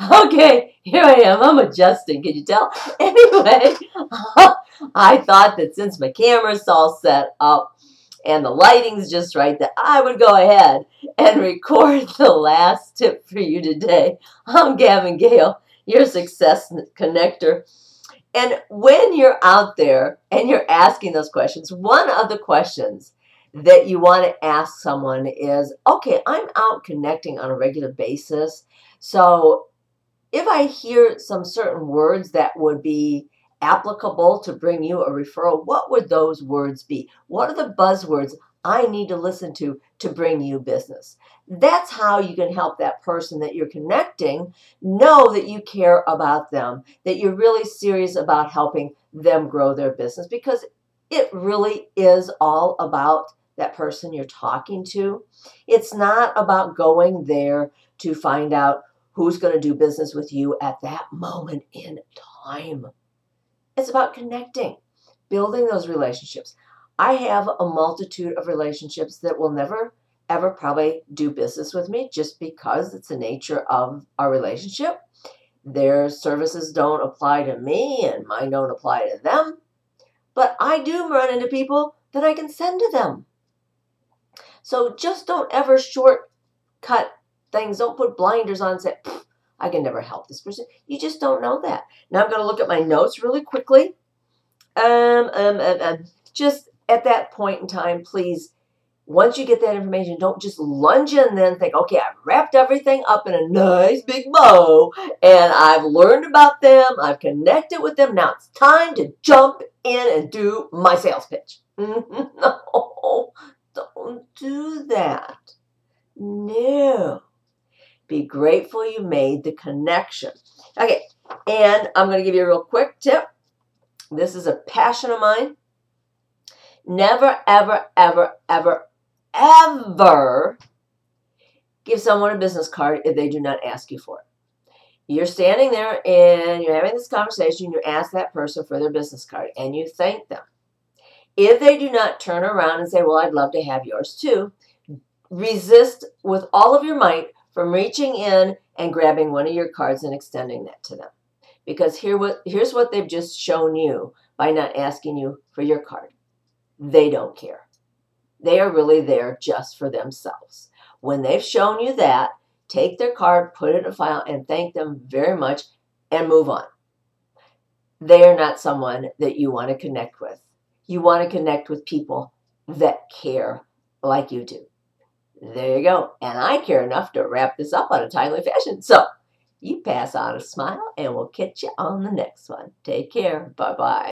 Okay, here I am. I'm adjusting. Can you tell? Anyway, I thought that since my camera's all set up and the lighting's just right, that I would go ahead and record the last tip for you today. I'm Gavin Gale, your success connector. And when you're out there and you're asking those questions, one of the questions that you want to ask someone is, okay, I'm out connecting on a regular basis. So if I hear some certain words that would be applicable to bring you a referral, what would those words be? What are the buzzwords I need to listen to bring you business? That's how you can help that person that you're connecting know that you care about them, that you're really serious about helping them grow their business, because it really is all about that person you're talking to. It's not about going there to find out who's going to do business with you at that moment in time. It's about connecting, building those relationships. I have a multitude of relationships that will never, ever probably do business with me just because it's the nature of our relationship. Their services don't apply to me and mine don't apply to them. But I do run into people that I can send to them. So just don't ever shortcut things. Don't put blinders on and say, I can never help this person. You just don't know that. Now I'm going to look at my notes really quickly. Just at that point in time, please, once you get that information, don't just lunge in and then think, okay, I've wrapped everything up in a nice big bow and I've learned about them. I've connected with them. Now it's time to jump in and do my sales pitch. No, don't do that. No. Be grateful you made the connection. Okay, and I'm going to give you a real quick tip. This is a passion of mine. Never, ever, ever, ever, ever give someone a business card if they do not ask you for it. You're standing there and you're having this conversation. You ask that person for their business card and you thank them. If they do not turn around and say, well, I'd love to have yours too, resist with all of your might from reaching in and grabbing one of your cards and extending that to them. Because here's what they've just shown you by not asking you for your card. They don't care. They are really there just for themselves. When they've shown you that, take their card, put it in a file, and thank them very much and move on. They are not someone that you want to connect with. You want to connect with people that care like you do. There you go. And I care enough to wrap this up on a timely fashion. So you pass on a smile and we'll catch you on the next one. Take care. Bye-bye.